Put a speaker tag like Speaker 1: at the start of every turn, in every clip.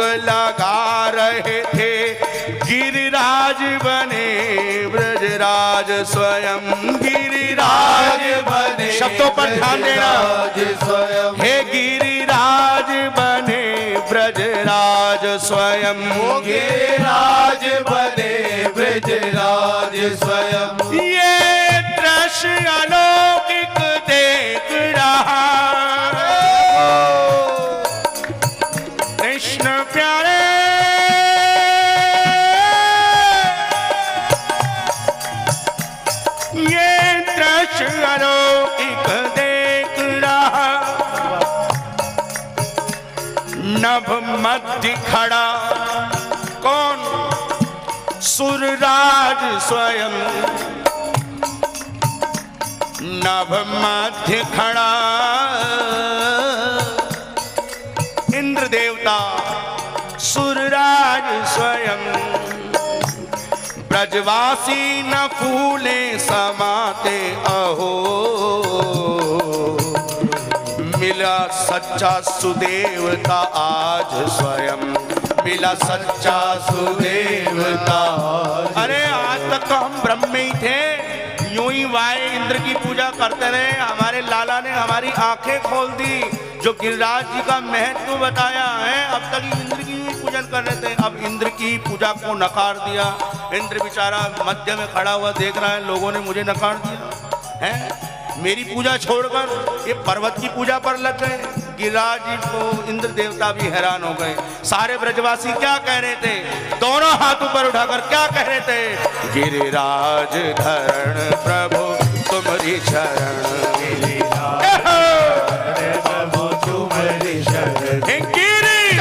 Speaker 1: लगा रहे थे, गिरिराज बने ब्रजराज स्वयं, गिरिराज बने। शब्दों पर ध्यान देना, हे गिरिराज बने ब्रजराज स्वयं,
Speaker 2: गिरिराज बने ब्रजराज स्वयं।
Speaker 1: ये दृश्य अलौकिक देख रहा कृष्ण प्यारे, ये दृश्य अलौकिक देख रहा। नभ मध्य खड़ा कौन? सुरराज स्वयं, नभ मध्य खड़ा इंद्र देवता सुरराज स्वयं। ब्रजवासी न फूले समाते अहो, मिला सच्चा सुदेवता आज स्वयं, मिला सच्चा सुदेवता। अरे आज तक तो हम ब्रह्म में ही थे, यूं ही वाय इंद्र की पूजा करते रहे। हमारे लाला ने हमारी आंखें खोल दी, जो गिरिराज जी का महत्व बताया है। अब तक इंद्र की ही पूजन कर रहे थे, अब इंद्र की पूजा को नकार दिया। इंद्र बेचारा मध्य में खड़ा हुआ देख रहा है, लोगों ने मुझे नकार दिया है। मेरी पूजा छोड़कर ये पर्वत की पूजा पर लग गए। गिरिराज जी को इंद्र देवता भी हैरान हो गए। सारे ब्रजवासी क्या कह रहे थे? दोनों हाथ ऊपर उठाकर क्या कह रहे थे? गिरिराज धरण प्रभु तुम्हारी शरण,
Speaker 2: प्रभु तुम्हारी शरण,
Speaker 1: गिरिराज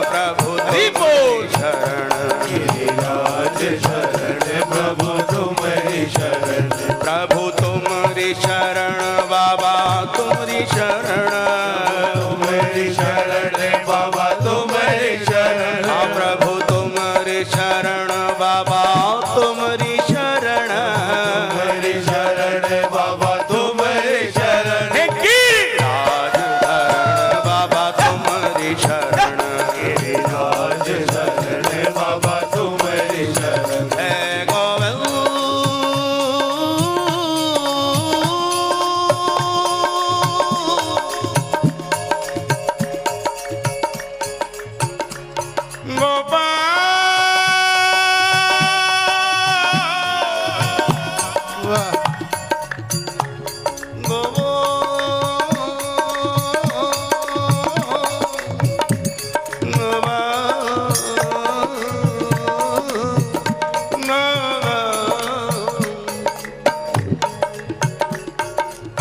Speaker 1: प्रभु तुम्हारी शरण,
Speaker 2: गिरिराज शरण प्रभु तुम्हारी शरण,
Speaker 1: प्रभु तुम्हारी शरण बाबा तुम्हारी शरण,
Speaker 2: तुम्हारी शरण बाबा तुम्हारी शरण,
Speaker 1: प्रभु तुम्हारी शरण बाबा तुम्हारी शरण,
Speaker 2: तुम्हारी शरण बाबा तुम्हारी शरण,
Speaker 1: गिरिराज धरण बाबा तुम्हारी शरण,
Speaker 2: गिरिराज शरण बाबा तुम्हारी शरण।
Speaker 1: है गोविंद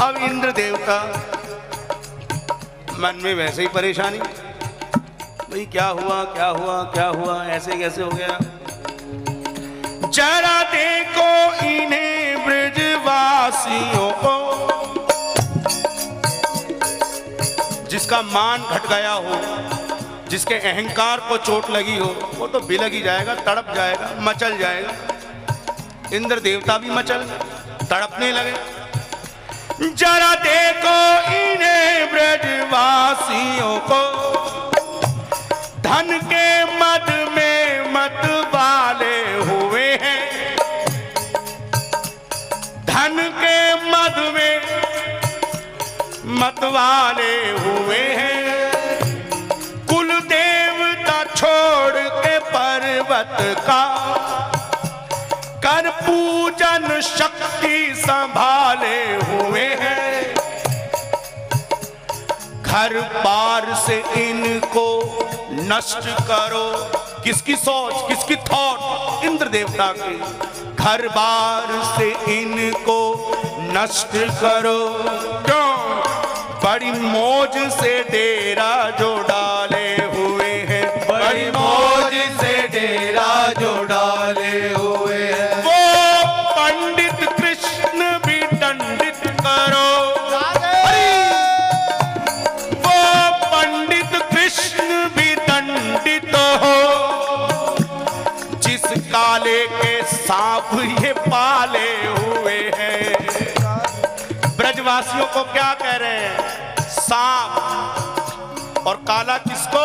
Speaker 1: अब इंद्र देवता मन में वैसे ही परेशानी, भाई क्या हुआ क्या हुआ क्या हुआ, ऐसे कैसे हो गया। जरा देखो इन्हें ब्रजवासियों को, जिसका मान घट गया हो, जिसके अहंकार को चोट लगी हो, वो तो बिलग ही जाएगा, तड़प जाएगा, मचल जाएगा। इंद्र देवता भी मचल तड़पने लगे। जरा देखो इन्हें ब्रजवासियों को, धन के मद में मत वाले हुए हैं, धन के मद में मत वाले हुए हैं। कुल देवता छोड़ के पर्वत का, कर पूजन शक्ति संभाले हुए हैं। घर बार से इनको नष्ट करो, किसकी सोच किसकी थॉट? इंद्र देवता की। घर बार से इनको नष्ट करो, क्यों? बड़ी मौज से डेरा जो डाले हुए हैं,
Speaker 2: बड़ी मौज से डेरा जो डाले हुए हैं।
Speaker 1: वो पंडित कृष्ण भी दंडित करो, वो पंडित कृष्ण भी दंडित हो, जिस काले के सांप ये पाले हुए हैं। ब्रजवासियों को क्या कह रहे हैं? सांप। और काला किसको?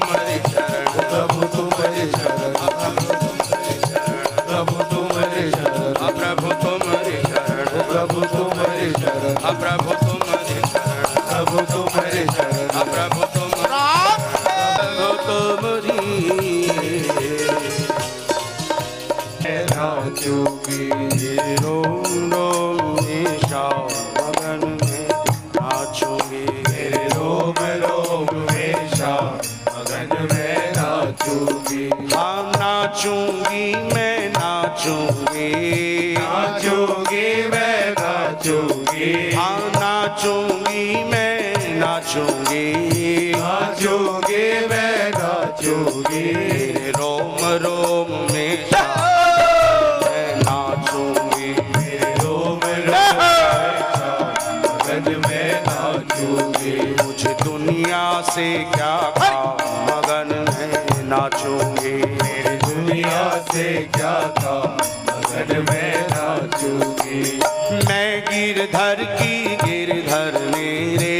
Speaker 2: नाचूंगी।
Speaker 1: रोम रोम में शाम मगन में नाचूंगी।
Speaker 2: मेरे रोम रोम में शाम मगन में नाचूंगी।
Speaker 1: हाँ नाचूंगी मैं नाचूंगी।
Speaker 2: नाचूंगी मैं नाचूंगी।
Speaker 1: हाँ नाचूंगी मैं नाचूंगी।
Speaker 2: नाचूंगी मैं नाचूंगी।
Speaker 1: मेरे रोम रोम में शाम मैं नाचूंगी।
Speaker 2: मेरे रोम रोम में शाम मगन में नाचूंगी।
Speaker 1: मुझे दुनिया से क्या काम मगन में नाचूंगी।
Speaker 2: मेरी दुनिया से क्या काम मगन में नाचूंगी।
Speaker 1: मैं गिरधर की गिरधर मेरे।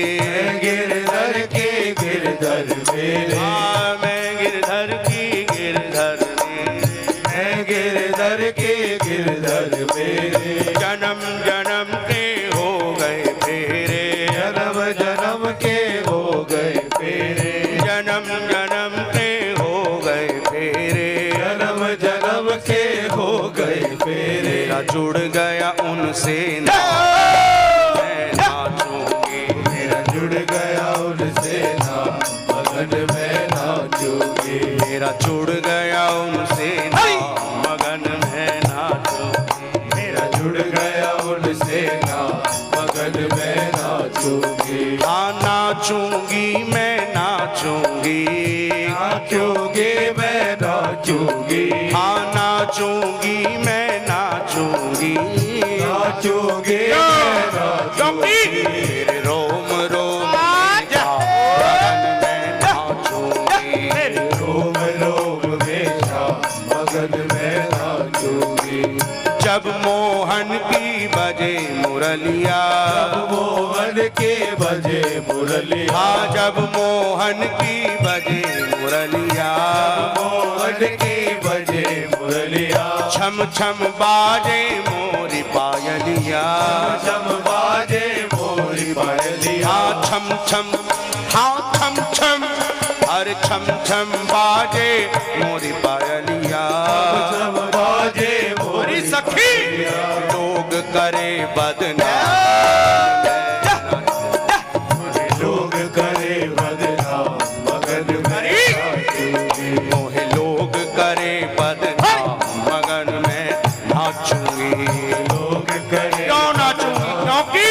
Speaker 2: गिरधर के गिरधर मेरे।
Speaker 1: हाँ मैं गिरधर की गिरधर मेरे।
Speaker 2: मैं गिरधर के गिरधर मेरे।
Speaker 1: जन्म जन्म के हो गए फेरे।
Speaker 2: जन्म जन्म के हो गए फेरे।
Speaker 1: जन्म जन्म के हो गए फेरे।
Speaker 2: जन्म जन्म के हो गए फेरे।
Speaker 1: मेरा जुड़ गया उनसे ना मैं नाचूंगी।
Speaker 2: मेरा जुड़ गया उनसे ना मगन में नाचूंगी।
Speaker 1: मेरा जुड़ गया उनसे ना मगन में नाचूंगी।
Speaker 2: मेरा जुड़ गया उनसे ना मगन में नाचूंगी।
Speaker 1: हाँ नाचूंगी मैं नाचूंगी।
Speaker 2: नाचूंगी मैं नाचूंगी।
Speaker 1: हाँ नाचूंगी मैं नाचूंगी।
Speaker 2: नाचूंगी मैं नाचूंगी।
Speaker 1: मेरे रोम रोम में शाम मगन में नाचूंगी।
Speaker 2: रोम रोम में शाम मगन में नाचूंगी।
Speaker 1: जब मोहन की बजे मुरलिया।
Speaker 2: मोहन के बजे मुरलिया।
Speaker 1: हाँ जब मोहन की बजे मुरलिया।
Speaker 2: मोहन के बजे मुरलिया।
Speaker 1: छम छम बाजे मोरी पायलिया।
Speaker 2: छम बाजे मोरी पायलिया।
Speaker 1: हाँ छम छम हाँ छम छम अरे छम छम बाजे मोरी पायलिया।
Speaker 2: छम बाजे
Speaker 1: मोरी सखी लोग करे बदनाम।
Speaker 2: लोग करे बदनाम मगन में नाचूंगी।
Speaker 1: मोहे लोग करे बदनाम मगन में नाचूंगी।
Speaker 2: लोग करे
Speaker 1: क्यों नाचूंगी क्योंकि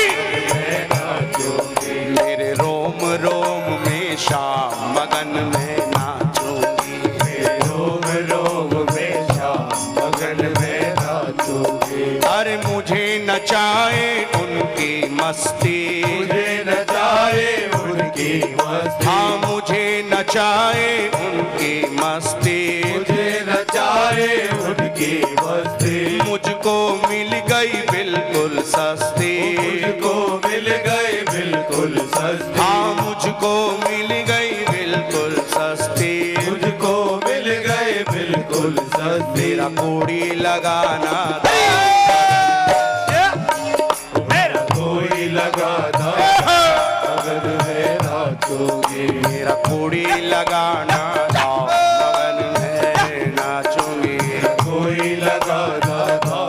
Speaker 2: मैं नाचूंगी।
Speaker 1: मेरे रोम रोम में शाम मगन में नाचूंगी।
Speaker 2: मेरे रोम रोम में शाम मगन में नाचूंगी।
Speaker 1: अरे मुझे नचाए उनकी मस्ती।
Speaker 2: मुझे नचाए उनकी मस्ती।
Speaker 1: हाँ मुझे नचाए उनकी मस्ती।
Speaker 2: मुझे नचाए उनकी मस्ती।
Speaker 1: मुझको मिल गई बिल्कुल सस्ती।
Speaker 2: मुझको मिल गए बिल्कुल सस्ती।
Speaker 1: हाँ मुझको मिल गई बिल्कुल सस्ती।
Speaker 2: मुझको मिल गए बिल्कुल सस्ती।
Speaker 1: मेरा कोड़ी लगाना
Speaker 2: मेरा कोई लगाना मगन में नाचूंगी।
Speaker 1: मेरा कोड़ी लगाना मगन में नाचूंगी।
Speaker 2: कोई लगाना था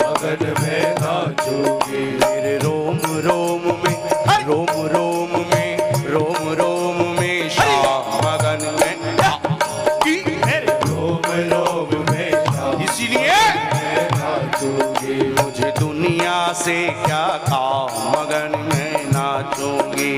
Speaker 2: मगन में नाचूंगी।
Speaker 1: मेरे रोम रोम में रोम रोम में रोम रोम में शाम मगन में
Speaker 2: मेरे रोम रोम में शाम
Speaker 1: इसीलिए
Speaker 2: में नाचूंगी।
Speaker 1: मुझे दुनिया से क्या काम मगन में नाचूंगी।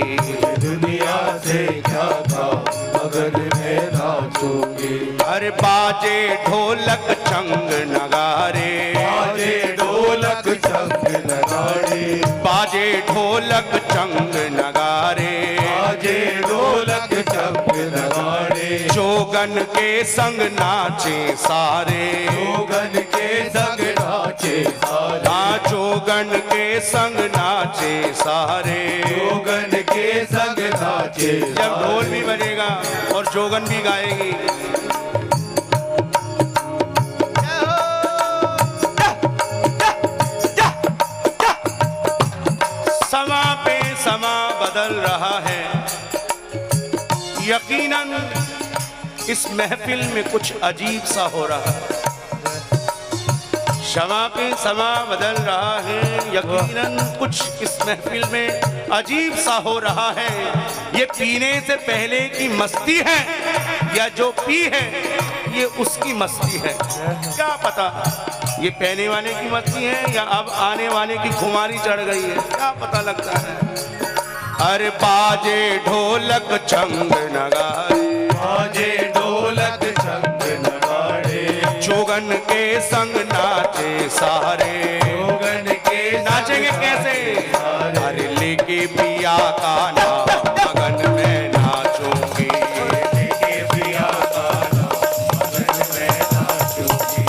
Speaker 2: दुनिया से क्या था मगन में नाचूंगी।
Speaker 1: अरे बाजे ढोलक चंग नगारे।
Speaker 2: बाजे ढोलक चंग नगाड़े।
Speaker 1: बाजे ढोलक चंग नगारे।
Speaker 2: बाजे ढोलक चंग नगाड़े।
Speaker 1: जोगन के संग नाचे सारे।
Speaker 2: जोगन के संग नाचे सारे।
Speaker 1: हाँ जोगन के संग नाचे सारे।
Speaker 2: जोगन के संग नाचे
Speaker 1: जब ढोल भी बजेगा और जोगन भी गाएगी। समा पे समा बदल रहा है। यकीनन इस महफिल में कुछ अजीब सा हो रहा है। क्षमा पे समा बदल रहा है। यकीनन कुछ इस महफिल में अजीब सा हो रहा है। ये पीने से पहले की मस्ती है या जो पी है ये उसकी मस्ती है, क्या पता। ये पहने वाले की मस्ती है या अब आने वाले की खुमारी चढ़ गई है, क्या पता लगता है। अरे बाजे ढोलक छंग नगाड़े,
Speaker 2: बाजे ढोलक छंग नगाड़े,
Speaker 1: जोगन के संग नाचे सारे।
Speaker 2: जोगन के
Speaker 1: नाचेंगे कैसे? अरे लेके पिया का नाम मगन में नाचूंगी,
Speaker 2: लेके पिया का नाम मगन में नाचूंगी,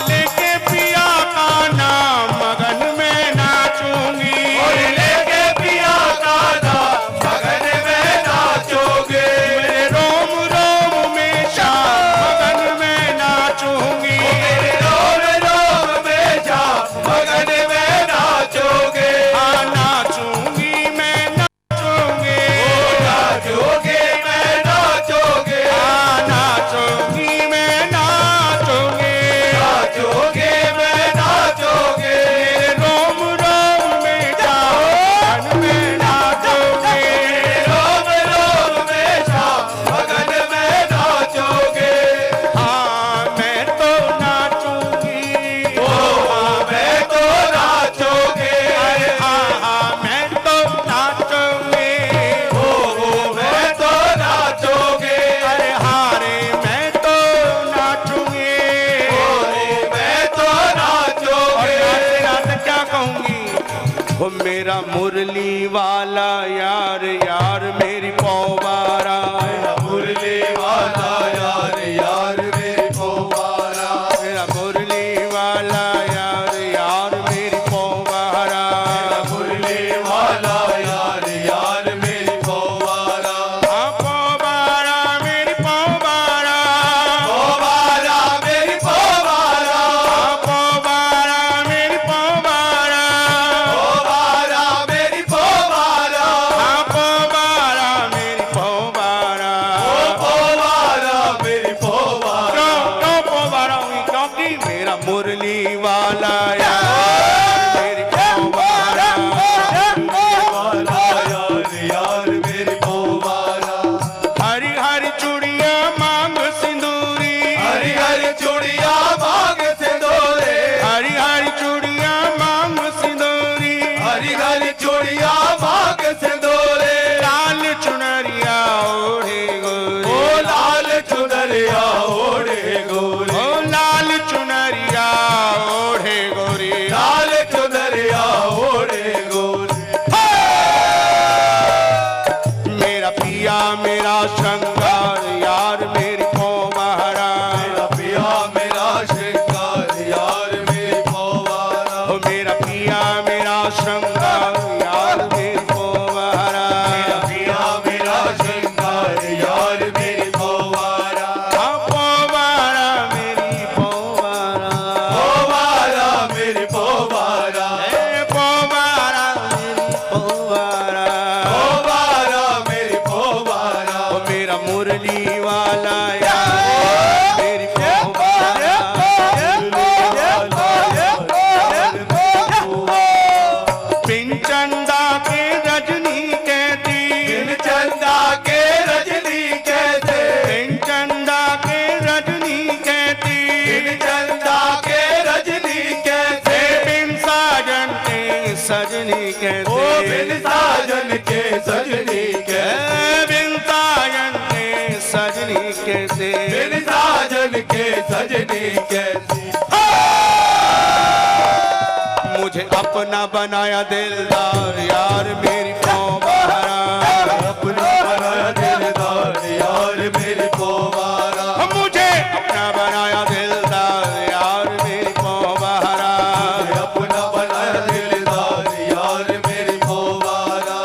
Speaker 1: लेके पिया का नाम मगन में नाचूंगी,
Speaker 2: लेके पिया का नाम मगन में नाचोगे।
Speaker 1: मेरे रोम रोम में शाम मगन में नाचूंगी,
Speaker 2: मेरे रोम रोम में जा मगन में नाचोगे।
Speaker 1: नाचूंगी मैं नाचूंगी,
Speaker 2: नाचोगे मैं नाचोगे,
Speaker 1: नाचूंगी मैं नाचूंगी,
Speaker 2: नाचोगे मैं नाचोगे।
Speaker 1: मेरे रोम रोम में जाओ मन में नाचोगे,
Speaker 2: रोम रोम में जा मगन में नाचोगे।
Speaker 1: हाँ मैं तो नाचूंगी,
Speaker 2: मैं तो नाचोगे,
Speaker 1: हाँ मैं तो नाचूंगी,
Speaker 2: मैं तो नाचोगे,
Speaker 1: अरे हारे मैं तो नाचूंगी,
Speaker 2: मैं तो
Speaker 1: और
Speaker 2: नाचोगे।
Speaker 1: नाचते नाचते क्या कहूंगी, वो मेरा मुरली वाला यार यार मेरी पौवारा,
Speaker 2: मुरली वाला यार यार मेरी पोवारा,
Speaker 1: मेरा मुरली वाला यार यार मेरी पौवारा,
Speaker 2: मुरली वाला यार यार मेरी पोवारा,
Speaker 1: पौवारा मेरी पौवारा,
Speaker 2: पोवारा मेरी पोवारा,
Speaker 1: पौवारा मेरी पौवारा,
Speaker 2: पोवारा मेरी पोवारा,
Speaker 1: पौवारा मेरी पौवारा,
Speaker 2: पोवारा मेरी पोवारा।
Speaker 1: क्यों पौवारा हुई? क्योंकि मेरा मुरली वाला यार मेरी पौवारा,
Speaker 2: वाला यार यार मेरी पोवारा,
Speaker 1: हरी हरी चूड़िया मांग सिंदूरी,
Speaker 2: हरी हरी चूड़िया मांग सिंदूरे,
Speaker 1: हरी हरी चूड़िया मांग सिंदूरी,
Speaker 2: हरी हरी चूड़िया मांग सिंदूरे।
Speaker 1: लाल चुनरिया ओढ़े गोरी,
Speaker 2: ओ लाल चुनरिया ओढ़े गोरी,
Speaker 1: ओ लाल चुनरिया ओढ़े गोरी,
Speaker 2: लाल चुनरिया ओढ़े गोरी।
Speaker 1: मेरा पिया मेरा श्रृंगार यार मेरी पौवारा,
Speaker 2: मेरा पिया मेरा श्रृंगार यार मेरी पोवारा,
Speaker 1: ओ मेरा पिया मेरा श्रृंगार यार मेरी पौवारा,
Speaker 2: मेरा पिया मेरा श्रृंगार यार मेरी पोवारा,
Speaker 1: पौवारा मेरी पौवारा,
Speaker 2: पोवारा मेरी पोवारा,
Speaker 1: पौवारा मेरी पौवारा,
Speaker 2: पोवारा मेरी पोवारा।
Speaker 1: ओ मेरा मुरली वाला यार मेरी पौवारा, पिंचंदा के रजनी कहती,
Speaker 2: चंदा के रजनी कहते,
Speaker 1: पिंचंदा के रजनी कहती,
Speaker 2: चंदा के रजनी कहते,
Speaker 1: बिन साजन के सजनी
Speaker 2: ओ
Speaker 1: कहते,
Speaker 2: बिन साजन के सजनी कहते,
Speaker 1: बिन साजन के सजनी कहते,
Speaker 2: बिन साजन के सजनी कहते।
Speaker 1: मुझे अपना बनाया दिलदार यार मेरी पौवारा,
Speaker 2: अपना बनाया दिलदार यार मेरी पोवारा,
Speaker 1: मुझे अपना बनाया दिलदार यार मेरी पौवारा,
Speaker 2: अपना बनाया दिलदार यार मेरी पोवारा,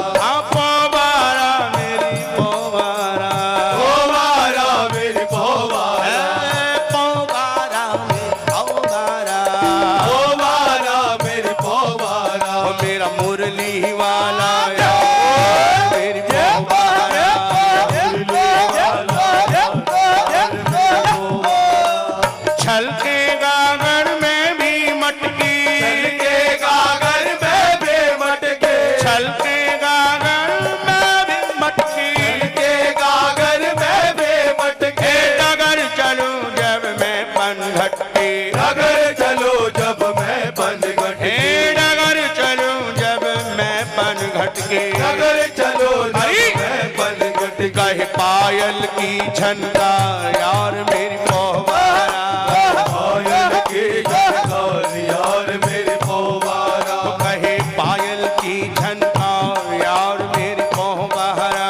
Speaker 1: पौवारा मेरी पौवारा,
Speaker 2: पोवारा मेरी पोवारा,
Speaker 1: पौवारा मेरी पौवारा,
Speaker 2: पोवारा मेरी पोवारा।
Speaker 1: मेरा मुरली वाला यार झनका यार मेरी पोवारा,
Speaker 2: पायल की झनकार यार मेरी पोवारा,
Speaker 1: कहे पायल की झनका यार मेरी पोवारा,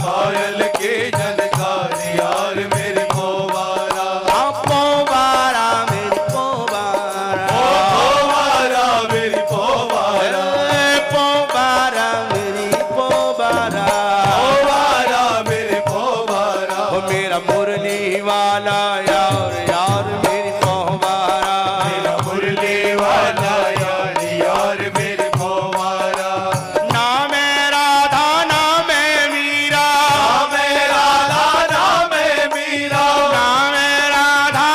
Speaker 2: पायल की झनकार यार मेरी पोवारा,
Speaker 1: पोवारा मेरी पोवारा,
Speaker 2: पोवारा मेरी पोवारा,
Speaker 1: पोवारा मेरी पोवारा,
Speaker 2: पोवारा मेरी पोवारा,
Speaker 1: ओ मेरा मुरली वाला यार यार मेरी पोवारा,
Speaker 2: मेरा मुरली वाला यार यार मेरी पोवारा,
Speaker 1: नाम है राधा नाम है मीरा,
Speaker 2: नाम है राधा नाम है मीरा,
Speaker 1: नाम है राधा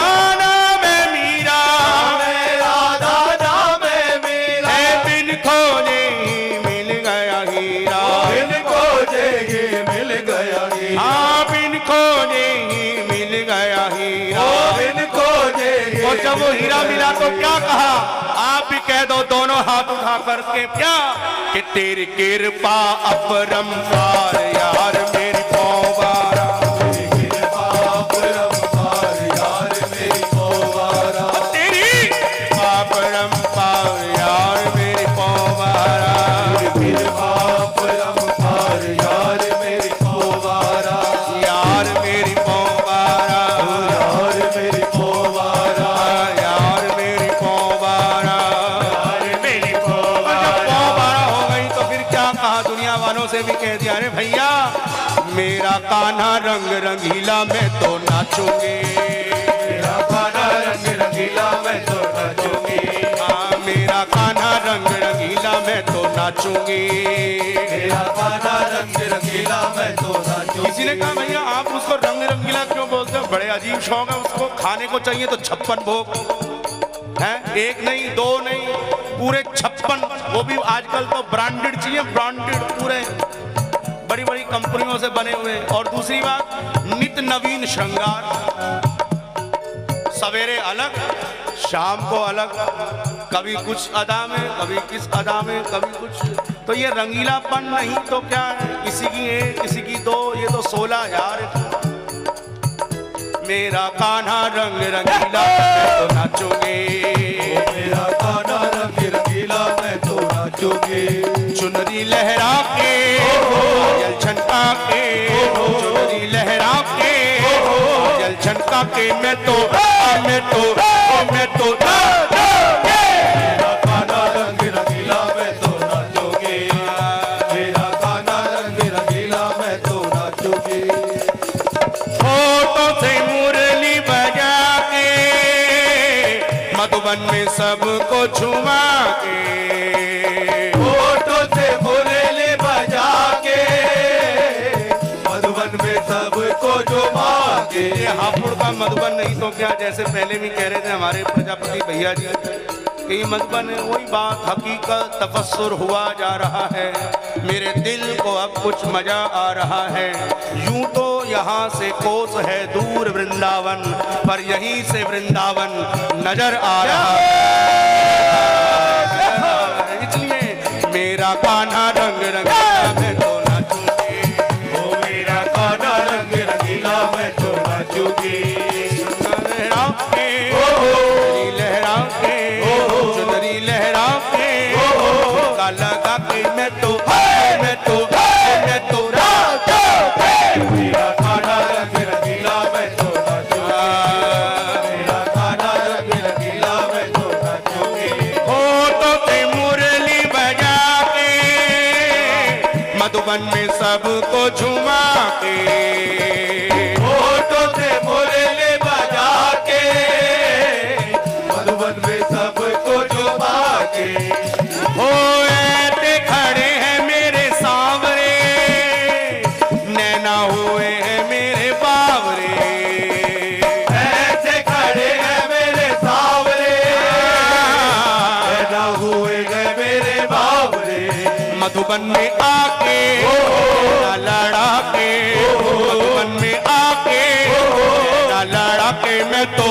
Speaker 1: नाम है मीरा,
Speaker 2: नाम है राधा नाम है मीरा,
Speaker 1: है बिन खोजे ही मिल गया हीरा,
Speaker 2: बिन खोजे ही मिल गया हीरा,
Speaker 1: हाँ बिन खोजे ही मिल गया हीरा।
Speaker 2: बिन खोजे ही
Speaker 1: और जब वो हीरा मिला तो क्या कहा, आप भी कह दो दोनों हाथ उठा करके क्या, कि तेरी कृपा अपरंपार यार मेरी पोवारा,
Speaker 2: अपरंपार यार मेरी पोवारा,
Speaker 1: तेरी अपरंपार यार मेरी पोवारा,
Speaker 2: अपरंपार यार मेरी पोवारा,
Speaker 1: यार मेरी पोवारा,
Speaker 2: यार मेरी पोवारा,
Speaker 1: यार मेरी पोवारा,
Speaker 2: यार मेरी
Speaker 1: जब
Speaker 2: पोवारा,
Speaker 1: पोवारा हो गई तो फिर क्या कहा, दुनिया वालों से भी कह दिया, अरे भैया मेरा कान्हा रंग रंगीला मैं तो नाचूंगी,
Speaker 2: मेरा कान्हा रंग रंगीला मैं तो नाचूंगी,
Speaker 1: हाँ मेरा कान्हा रंग रंगीला मैं तो नाचूंगी।
Speaker 2: मेरा कान्हा रंग रंगीला मैं तो नाचूंगी।
Speaker 1: किसी ने कहा भैया आप उसको रंग रंगीला क्यों बोलते हो, बड़े अजीब शौक है उसको, खाने को चाहिए तो 56 भोग है, एक नहीं दो नहीं पूरे 56, वो भी आजकल तो ब्रांडेड चाहिए, ब्रांडेड पूरे बड़ी बड़ी कंपनियों से बने हुए। और दूसरी बात नित नवीन श्रृंगार, सवेरे अलग शाम को अलग, कभी कुछ अदा में कभी किस अदा में कभी कुछ, तो ये रंगीलापन नहीं तो क्या है, किसी की एक किसी की दो, ये तो 16,000। मेरा कान्हा रंग रंगीला मैं तो नाचूंगी,
Speaker 2: मेरा कान्हा रंग रंगीला मैं तो नाचूंगी,
Speaker 1: चुनरी लहरा के जल छनका के, चुनरी लहरा के जल छनका के मैं तो
Speaker 2: मेरा कान्हा रंग रंगीला मैं तो नाचूंगी, मेरा कान्हा रंग रंगीला मैं तो नाचूंगी,
Speaker 1: फोटो से मुरली बजा के मधुबन में सबको झुमा के,
Speaker 2: फोटो से मुरली बजा के मधुबन में सबको झुमा के,
Speaker 1: ये हापुड़ का मधुबन नहीं तो क्या, जैसे पहले भी कह रहे थे हमारे प्रजापति भैया जी कि ये मधुबन है, वही बात हकीकत तफस्सुर हुआ जा रहा है, मेरे दिल को अब कुछ मजा आ रहा है। यूं तो यहाँ से कोस है दूर वृंदावन, पर यहीं से वृंदावन नजर आ रहा है, इसलिए मेरा कान्हा रंग रंगीला मैं तो नाचूंगी,
Speaker 2: ओ मेरा कान्हा रंग रंगीला मैं तो नाचूंगी,
Speaker 1: लहरा के लहरा के चुनरी लहरा के झुमका लगा के मैं तो
Speaker 2: मेरा कान्हा रंग रंगीला मैं तो नाचूंगी, मेरा कान्हा रंग रंगीला मैं तो नाचूंगी,
Speaker 1: होठों पे मुरली बजा के मधुबन में सबको झुमा के,
Speaker 2: होठों से मुरली बजा के मधुबन में सबको झुमा के,
Speaker 1: हो ऐसे खड़े हैं मेरे सांवरे, नैना हुए हैं मेरे बावरे,
Speaker 2: ऐसे खड़े हैं मेरे सांवरे, पैदा हुए हैं मेरे बावरे,
Speaker 1: मधुबन में आके ना लड़ा के, मधुबन में आके ना लड़ा के मैं तो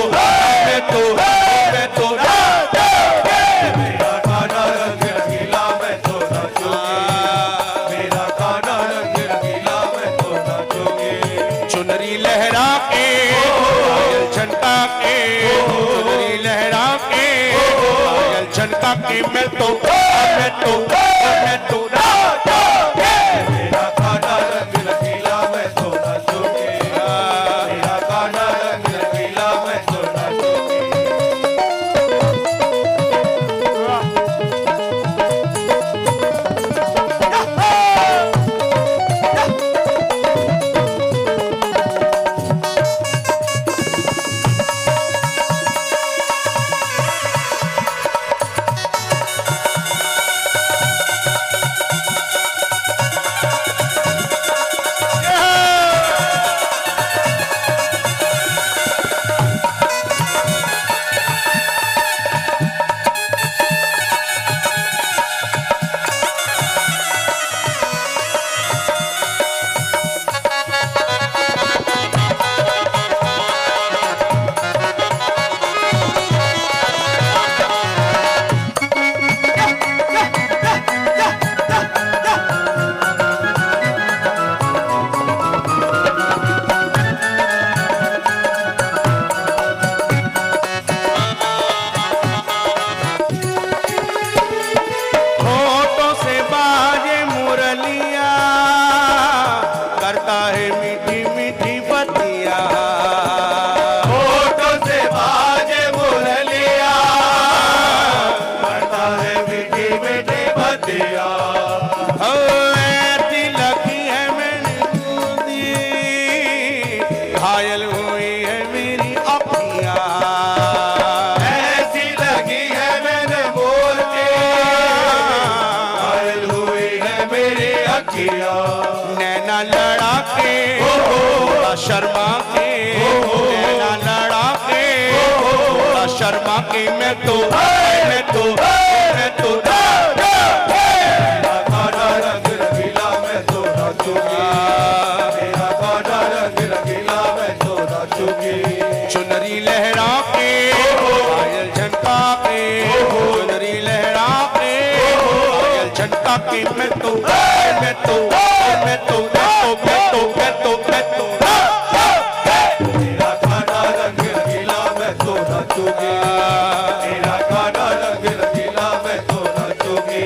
Speaker 2: मेरा कान्हा रंग रंगीला मैं तो नाचूंगी, मेरा कान्हा रंग रंगीला मैं तो नाचूंगी,
Speaker 1: चुनरी लहरा लहरा के पायल झनका के चुनरी लहरा के पायल झनका के मैं तो राजा के
Speaker 2: मेरा काना रंग रंगीला मैं तो नाचूंगी, मेरा काना रंग रंगीला मैं तो नाचूंगी।
Speaker 1: होठों से बाजे मुरलिया करता है मीठी मीठी बतिया
Speaker 2: होठों से बाजे मुरलिया करता है मीठी मीठी बतिया।
Speaker 1: ओ ऐसी लगी है मैंने बूंदी घायल हुई है मेरी अखियां
Speaker 2: ऐसी लगी है मैंने मूर्ति, घायल हुई है मेरी अखियां।
Speaker 1: नैना लड़ा के थोड़ा शर्मा के नैना लड़ा के थोड़ा शर्मा के मैं तो
Speaker 2: मेरा काना रंग रंगीला मैं तो नाचूंगी, मेरा काना रंग रंगीला मैं तो नाचूंगी।
Speaker 1: चुनरी लहरा के पायल झनका के चुनरी लहरा के पायल झनका के मैं तो
Speaker 2: मेरा काना रंग रंगीला मैं तो नाचूंगी, मेरा काना रंग रंगीला मैं तो नाचूंगी।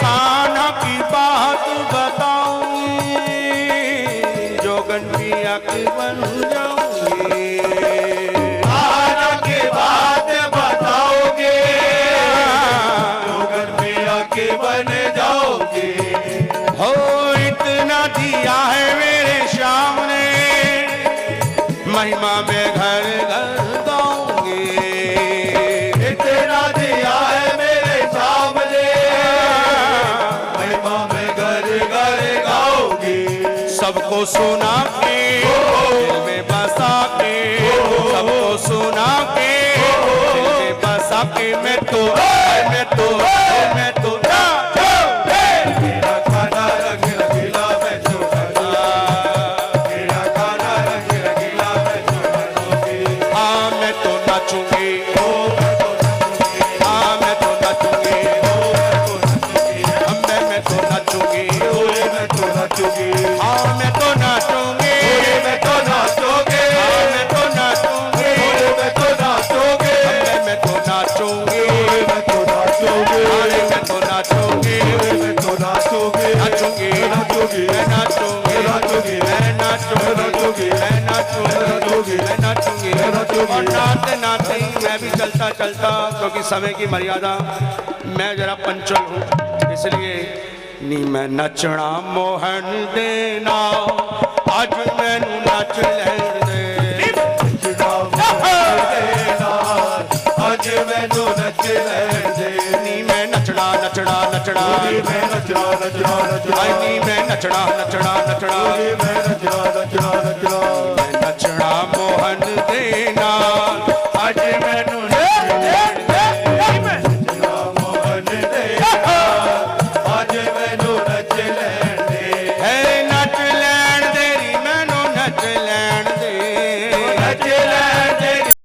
Speaker 1: कान्हा की बात बताऊंगी जोगन पिया की बन जाऊंगी
Speaker 2: काना की बात बताओगे, जोगन पिया के बन जाओगे।
Speaker 1: हो इतना दिया है मेरे सामने महिमा में घर घर गाऊंगी
Speaker 2: इतना दिया है मेरे सामने, महिमा में घर घर गाओगे।
Speaker 1: सबको सुना के दिल में बसा के सबको सुना के दिल में बसा के मैं तो
Speaker 2: मेरा काना रंग रंगीला मैं तो नाचूंगी, मेरा काना रंग रंगीला मैं तो नाचूंगी।
Speaker 1: हाँ मैं तो नाचूंगी
Speaker 2: ओ मैं तो नाचूंगी,
Speaker 1: हाँ मैं तो नाचूंगी
Speaker 2: ओ मैं तो नाचूंगी,
Speaker 1: मैं तो नाचूंगी
Speaker 2: ओ मैं तो नाचूंगी।
Speaker 1: हाँ मैं तो नाचूंगी
Speaker 2: मैं तो नाचोगे,
Speaker 1: हाँ मैं तो नाचूंगी
Speaker 2: मैं तो नाचोगे।
Speaker 1: मैं तो नाचूंगी मैं नाचूंगी और नाचते नाचते ही मैं भी चलता चलता, क्योंकि समय की मर्यादा, मैं जरा पंचल हूँ इसलिए नी मैं नचना मोहन देना आज मैनू नच लैण दे।
Speaker 2: आज मैनू नच लैण दे।
Speaker 1: नी मैं नचना नचना नचना
Speaker 2: मैं नचना नचना नचना।
Speaker 1: आई नी मैं नचना नचना नचना
Speaker 2: मैं नचना नचना नचना।
Speaker 1: मैं नचना मोहन